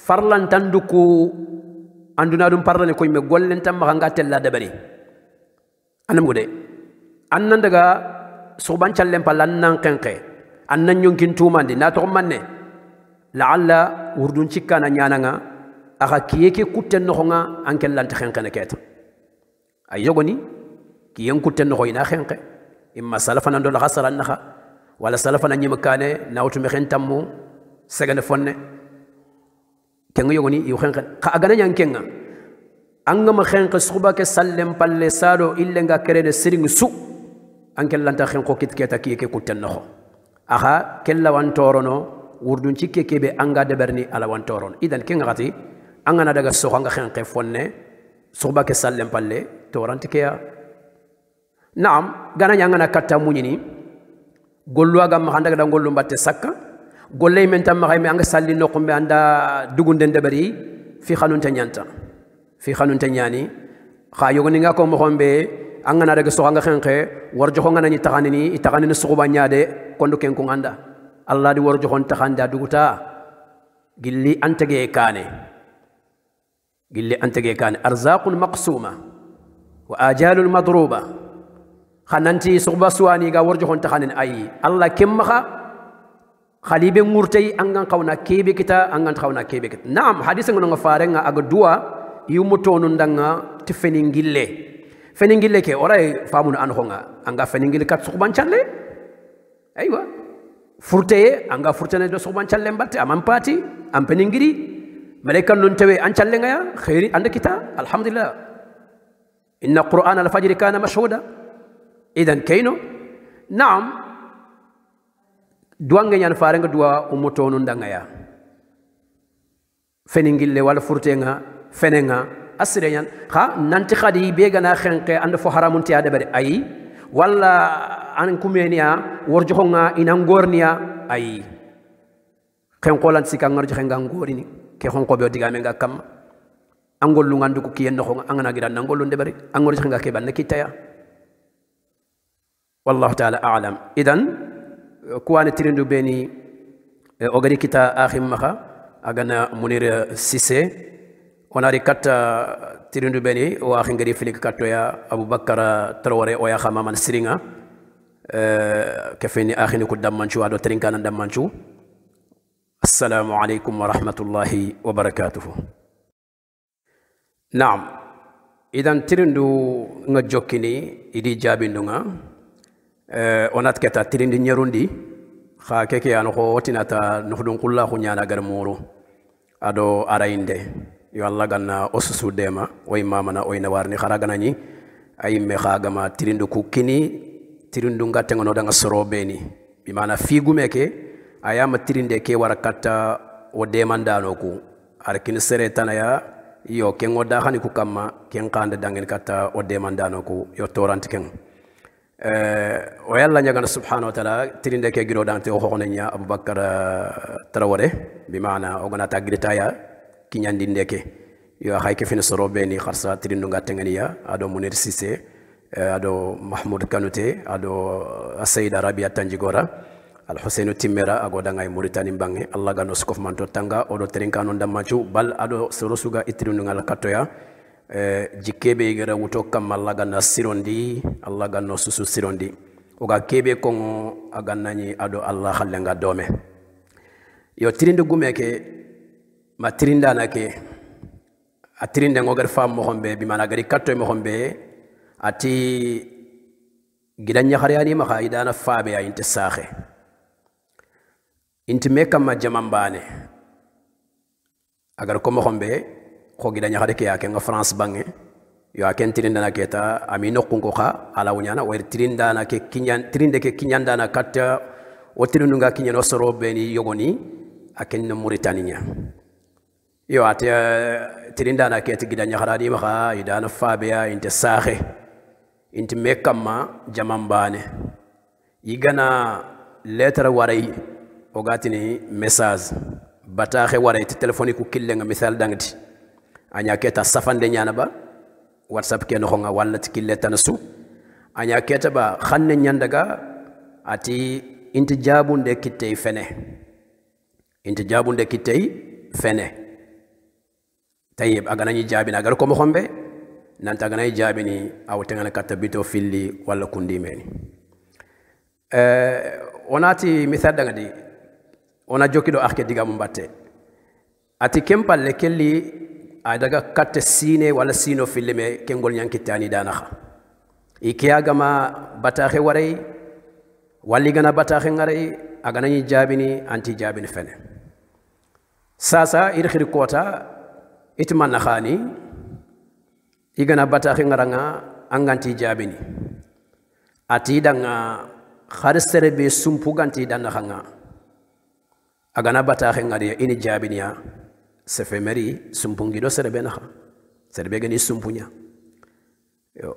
farlan tanduku anduna dum parlane ko yimme gollen tam nga tella dabari anam gude annan daga suban challem pallan nan kenke annan yonkin tumande na to manne la'alla wurdun cikkana nyananga aka kiyeke kutten noxonga anken lanta xenqene keta ay yogoni kiyen kutten noxo ina xenqe imma salafana ndo laxa saran naxa wala salafana ñima kane nawtume xen tammu segane fonne kenga yogoni yu xenqe xa agana ñankenga angama xenqe suba ke sallem palle sado ille nga kerene siring su anken lanta xenqo kit keta kiyeke kutten noxo aha kella wantorono wurdun cikke kebe anga deberni ala wantoron idan kenga gati angana daga soxanga xenqe fonne suba ke sallem palle toranti keya naam gana nyangana katta muñini gollu aga ma handa da gollu mbatte sakka golle men tam ma anga salli nokumbe anda dugunde debari fi khanunta nyanta fi khanunta nyani kha yogoni nga ko mo xombe angana daga soxanga xenqe war joxonga nani taxanini suba nyaade kondu ken ko nganda allah di war joxon taxanda duguta gilli antege kane arzaqun maqsuma wa ajalul madruba khananti suba suwani ga war joxon taxanin ay allah kemma khalibe murtay angan qawna kebe kita naam hadith nga farenga aga duwa yumutonu ndanga ti feningille ke oray famun an khonga anga feningille kat suban challe aywa furteye anga furtene do suban challe mbatte amam pati am peningiri malaikan nun tawe an challe ngaya khairi anda kita alhamdulillah inna qur'ana al-fajr kana mashhuda idan kayno naam duwange ñan farenga duwa umutonu ndanga ya feningille wala furtenga fenenga asire ñan kha nanti khadi be gana xenqe and fo haramun tiya de bari ay wala an kumenia worjoxonga ina ngorniya ay xenqolan sika ngar joxenga ngorini ke xonko be digame nga kam angol lu ngandu ko kiyen noxonga angana gidan nangol de bari angor joxenga ke ban kitaya wallahu ta'ala a'lam idan kuwane tirindu beni ogari kita akhim maha agana munir sise onari katta tirindu beni o akhin gari filik katto ya abubakar trawore o ya khama man siringa kafeni akhini ku dammanchu ado trinkana dammanchu assalamu alaikum wa rahmatullahi wa barakatuh naam idan tirindu nga jokkini idi jabindunga onat keta tirindi nyerundi kha keke an ko wotinata nuhdun kullahu nyana gar muru ado arainde yo Allah ganna osusu dema way mamana oy na warni kharaga nani ay me khagama tirindu ku kini tirindu ngatte ngono danga sorobeni bi mana figu meke ayama tirinde ke warakata o demandano ku arkin sere tanaya yo kengo da khani ku kamma ken kande dangen kata o demandano ku yo torant ken o yalla ñagana subhanahu wa ta'ala tirinde ke giro dante o xoxonenya abubakar tarawore bi maana o gana tagritaya kinyandi ndeke yo xay ke fina soro beni kharsa tirindu ngatengania ado munir sise ado mahmoud kanute ado sayida rabia tanjigora al husainu timera ago dangay mauritanie bangi allah gano skof manto tanga odo trinkano ndamachu bal ado soro suga itirindu ngal katoya jikkebe gara wuto kam Allah ganna sirondi Allah ganno susu sirondi oga kebe kongo agannani ado Allah khallenga dome yo tirinde gumeke ma tirinda nake a tirinde ngogar fam mo hombe bi mana gari katto mo hombe ati gidanya khariani ma khaidana faabe ya inte saxe inte mekam ma jamambane agar ko mo hombe ko gidanya khade ke ya ke nga France bange yo aken tirinda na keta ami nokkunko kha ala wunyana wer tirinda na ke kinyan tirinde ke kinyanda na katta o tirindu nga kinyano soro beni yogoni aken na Mauritania yo ate tirinda na ke gidanya kharadi ma kha idana faabe ya inte saxe inte mekam ma jamambane igana lettre waray o gatini message bataxe waray téléphonique killenga misal dangti anya keta safande nyana ba WhatsApp ke no nga walla tikille tanasu anya keta ba xanne nyandaga ati inte jabunde kitay fene inte jabunde kitay fene tayeb agana ni jabina gar ko mo xombe nanta gana jabini aw tengana katabito filli walla kundimeni onati misal daga di ona jokido arke diga mbatte ati kempalle kelli adaga katte sine wala sino filme kengol nyankitani danaha ikiyagama bataxe waray walli gana bataxe ngaray agana ni jabini anti jabini fene sasa irkhir kota itman khani igana bataxe ngaranga anganti jabini ati danga kharsere be sumpu ganti danaha nga agana bataxe ngari ini jabiniya sefemeri sumpungi do serebe naha serebe gani sumpunya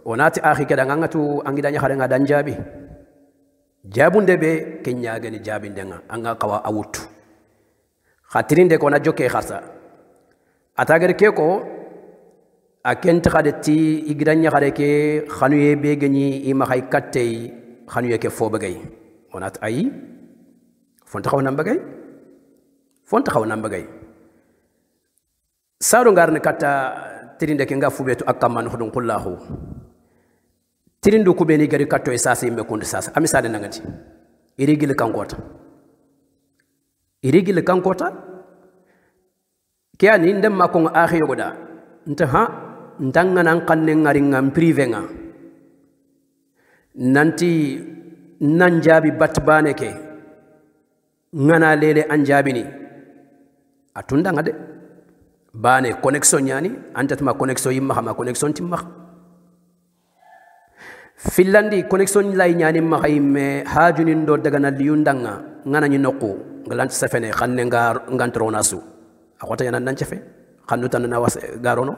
onati akhi kada ngangatu angidanya kharenga dan jabi jabunde be kenya gani jabinde nga anga kawa awutu khatirinde ko na joke kharsa atagar ke ko akent khadeti igidanya khareke khanuye be gani ima khay kattey khanuye ke fo bagay onat ay fonta xaw nambagay fonta xaw nambagay saro ngarne kata tirinde ke ngafu betu akaman hodon kullahu tirindu ku beni gari katto esase imbe kunde sasa amisade nangati irigile kankota kiani ndem makon akhiyo goda nta ha ndanga nan kanne ngari ngam privé nga nanti nanjabi batbane ke ngana lele anjabini atunda ngade bane connexion yani antatma connexion yimma ma connexion timma Finlandi connexion lay nyani ma khayme hajunin do daga na liyundanga ngana ni nokku ngalant safene xanne ngantrona su akota yana nan cefe xannu tan na was garono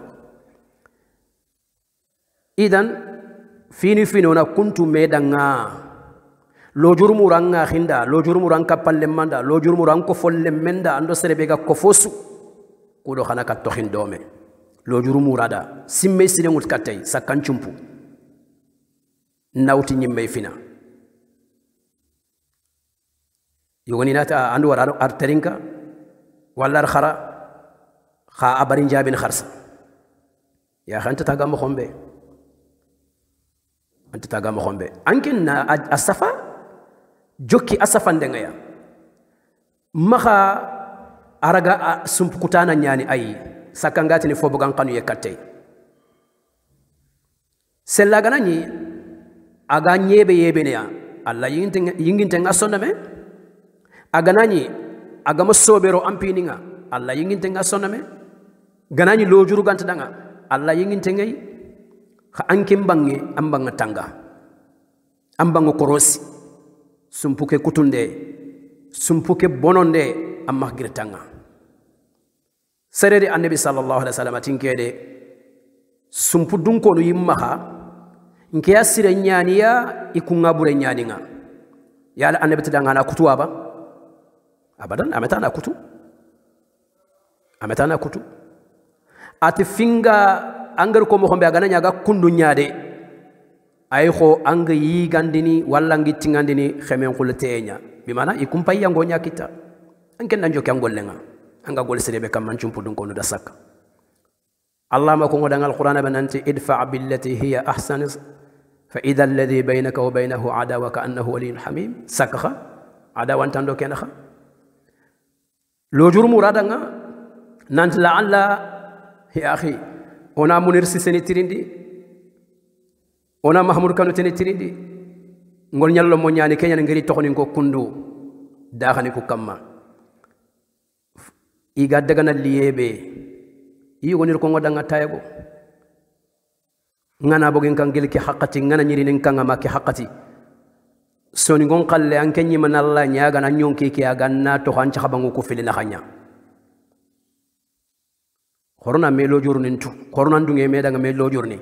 idan fini na kuntu medanga lo jurmu ranga khinda lo jurmu ranka palle manda lo jurmu ranko folle menda ando serebe ga ko fosu kudo khana ka tokhin dome lo jurumu rada simme sire ngut katay sakkan chumpu nawti nyimme fina yogoni nata andu wara arterinka wala khara kha abarin jabin kharsa ya khanta taga mo khombe anta taga mo khombe ankin na asafa jokki asafa ndengaya maha araga sumpukutana nyani ay sakangati ni fobo gankanu yekatte sella ganani aga nyebe yebe ne alla yinginte ngasonna me aganani aga masobero ampininga alla yinginte ngasonna me ganani lojuru ganta danga alla yinginte ngay kha ankim bangi ambanga tanga ambanga korosi sumpuke kutunde sumpuke bononde amma girtanga serede annabi sallallahu alaihi wasallam tinkede sumpu dunko no yimmaha nke asire nyaniya ikunga bure nyaninga yala annabi tadanga na kutu aba abadan ametana kutu ati finga angar ko mo xombe agana nyaga kundu nyaade ay xo anga yi gandini walla ngi tingandini xemen khulteenya bi mana ikumpay yango nyakita anken nanjo kan gollenga anga gol serebe kam man chumpu dun ko no da sakka الله ما كون ودان القرآن بننتي ادفع بالتي هي أحسن فإذا الذي بينك وبينه عداوة كأنه ولي حميم سكخ عداوة تندو كنخ لو جرم رادنا نانت لعل يا أخي ona munir siseni tirindi ona mahmud kanu teni tirindi ngol nyallo mo nyani kenya ngari tokoni ko kundu daxani ko kamma iga daga na liyebe yi gonir ko ngodanga tayego ngana bogin kan gelki haqqati ngana nyiri nin kan ma ki haqqati soni gon qalle an kenyi man Allah nyaga na nyonki ki aga na to han chabangu ko filina khanya korona melo jurnin tu korona ndunge medanga melo jurni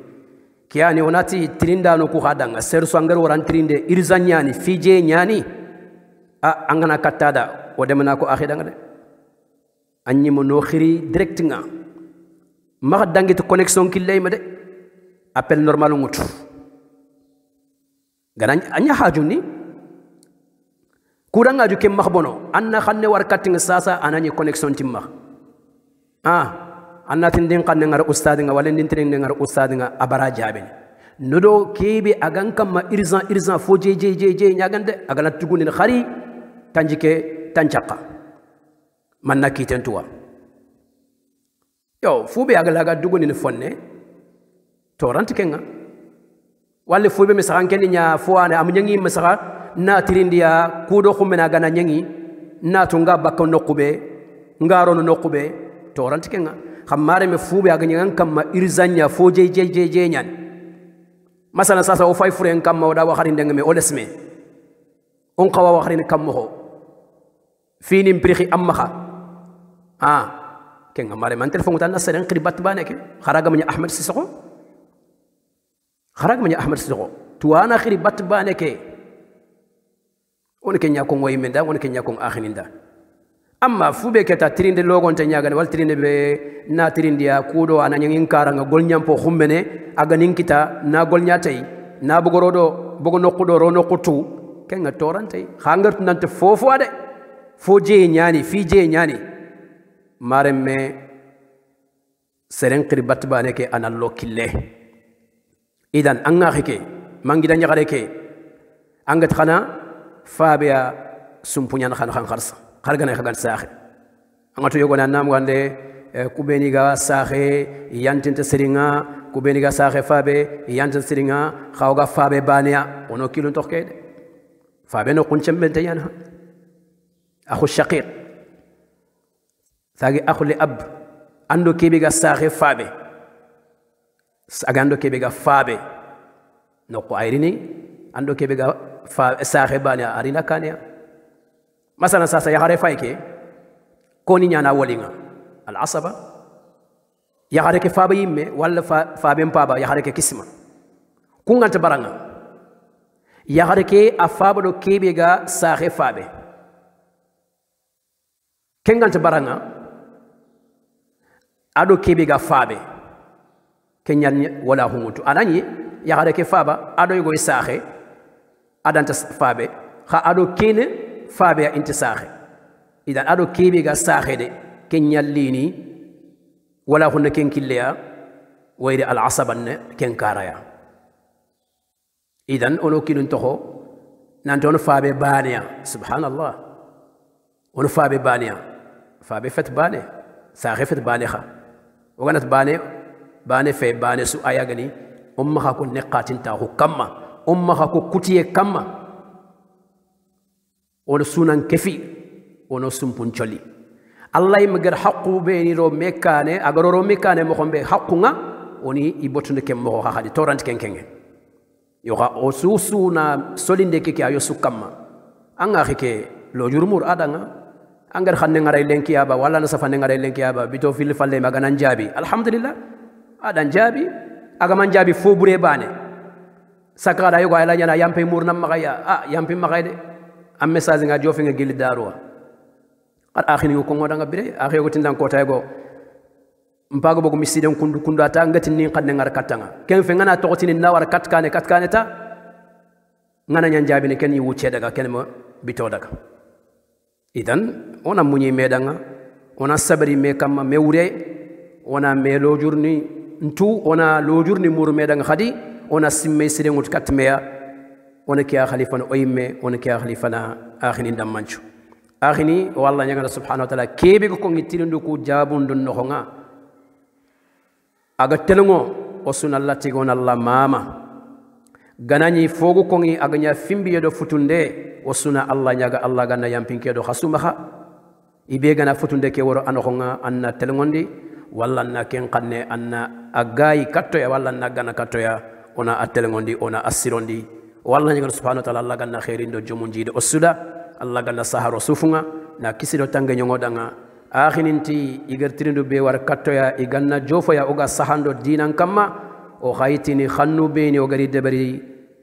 kiani onati tirinda no ku hadanga serso angar waran tirinde irzanyani fije nyani a angana katada o demana ko akhidanga de anyi mo no khiri direct nga ma dangi to connexion killay ma de appel normal ngutu ganan anya hajuni kuranga ju kem makhbono anna khanne war cutting sasa anani connexion timma annatin din kan ngar ustad nga wala din tren ngar ustad nga abara jaben nodo kebe agan kam irzan fo je nyagande agana tugunin khari tanjike tanchaka manna kiten tuwa yo fube agalaga dugunin fonne torant kenga wala fube mi sakan ken nya fo ana am nyangi masaka na tirindia kudo khumena gana nyangi na tunga bakko nokube ngaro nokube torant kenga khamare me fube aganyan kamma irzanya fo je nyan masala sasa o fay furen kamma wada waxari ndeng me olesme on qawa waxari kammo ho fini mprixi ammaha kenga mare man telefon tan nasaren qribat baneke kharaga manya ahmed sisoko tuana qribat baneke on kenya ko ngoy menda on kenya ko akhininda amma fube keta tirinde logon te nyaga wal tirinde be na tirindia kudo ananyangin karanga golnyampo khumbene aga ninkita na golnyatay na bugorodo bugo nokkudo ro nokkutu kenga torantay khangar nante fofo ade foje nyani fije nyani maremme seren qribat baneke anallo kille idan anga khike mangida nyagare ke angat khana fabia sumpunyan khan kharsa khargana khagan saxe angato yogona nam wande kubeni ga saxe yantinte seringa kubeni ga saxe fabe yantinte seringa khawga fabe bania ono kilon tokkede fabe no kuncem bente yana akhu shaqiq tagi akhu li ab ando kebe ga saxe fabe agando kebe ga fabe no ko ayrini ando kebe ga saxe bania arina kania مثلا ساسا يغاري فايكي كوني نانا ولينا العصبة يغاري كفابا يمي ولا فابين بابا يغاري كسما كون انت برانا يغاري كي افابا دو كيبيغا ساخي فابي كين انت برانا ادو كيبيغا فابي كين ولا هموتو اناني يغاري كفابا ادو يغوي ساخي ادانت فابي خا ادو كيني فابي انتصاخي إذا أدو كيبيغا ساخي كن يليني ولا هن كن كليا ويري العصبن كن كاريا إذن أنو كيلون تخو نانتون فابي بانيا سبحان الله أنو فابي بانيا فابي فت باني ساخي فت باني خا وغانت باني في باني سو آياغني أمها كن نقاتين تاهو كما أمها كن كتيه كما ono sunan kefi ono sumpun choli allah imgar haqqu beni ro mekane agaro mekane mo xombe haqqunga oni ibotune kem mo xadi torant kenkenge yo ga o susuna solinde ke ayo sukamma anga xike lo jurmur adanga angar xanne ngaray lenki aba wala na safane ngaray lenki aba bito fil falle magana njabi alhamdulillah adan jabi aga man jabi fo bure bane sakara yo ga ala nyana yampe murnam magaya yampe magayde am message nga jofi nga gili darwa al akhini ko ngoda nga bire akhi ko tindan ko taygo mpago bogo misiden kundu ata ngati ni xadne ngar katanga ken fe ngana tokotini na war katkane ta ngana nyan jabi ne ken yi wuce daga ken mo bito daga idan ona munyi medanga ona sabari me kam me wure ona me lo jurni ntu ona lojurni muru medanga khadi ona simme sirengut katmeya ona kiya khalifana oyimme ona kiya khalifana akhini ndammanchu akhini walla nyanga subhanahu wa ta'ala kebe ko ngitirindu ku jabundu nohonga aga telngo o sunalla tigona Allah mama ganani fogu kongi aganya fimbi yedo futunde o suna Allah nyaga Allah ganna yampinke do khasumaha ibe gana futunde ke woro anohonga anna telngondi walla na ken qanne anna agayi kattoya walla na gana kattoya ona atelngondi ona asirondi walla nyaga subhanahu wa ta'ala Allah ganna khairindo jomunjide o suda Allah ganna saharo sufunga na kisido tange nyongodanga akhininti igertirindo be war kattoya iganna jofoya oga sahando dinan kamma o khaytini khannu beni o gari debari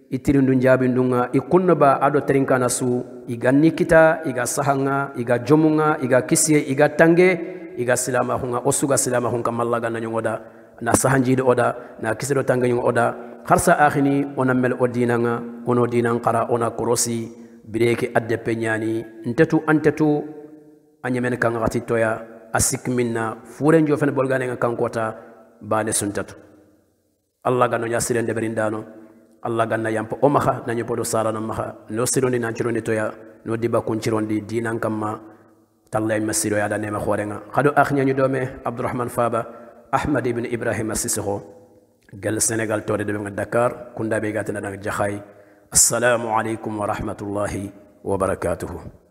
itirindu njabindunga ikunba ado trinkana su iganni kita iga sahanga iga jomunga iga kisiye iga tange iga silama hunga osuga silama hunga mallaga na nyongoda na sahanjide oda na kisido tange nyong oda harsa akhini ona mel odinanga ono dinan qara ona korosi bireke adde penyani ntetu antetu anyemen kan gati toya asik minna furen jo fen bolgane kan kota bane suntatu Allah gano yasiren de berindano Allah ganna yampo o maha nanyo podo sarana maha no sirondi nan cirondi toya no diba kun cirondi dinan kamma tallay masiro ya da nema khorenga khado akhnya ñu dome Abdurrahman Faba Ahmad ibn Ibrahim Sissoko gal Senegal tore de Dakar kunda be gatana dag jaxay assalamu alaykum wa rahmatullahi wa barakatuh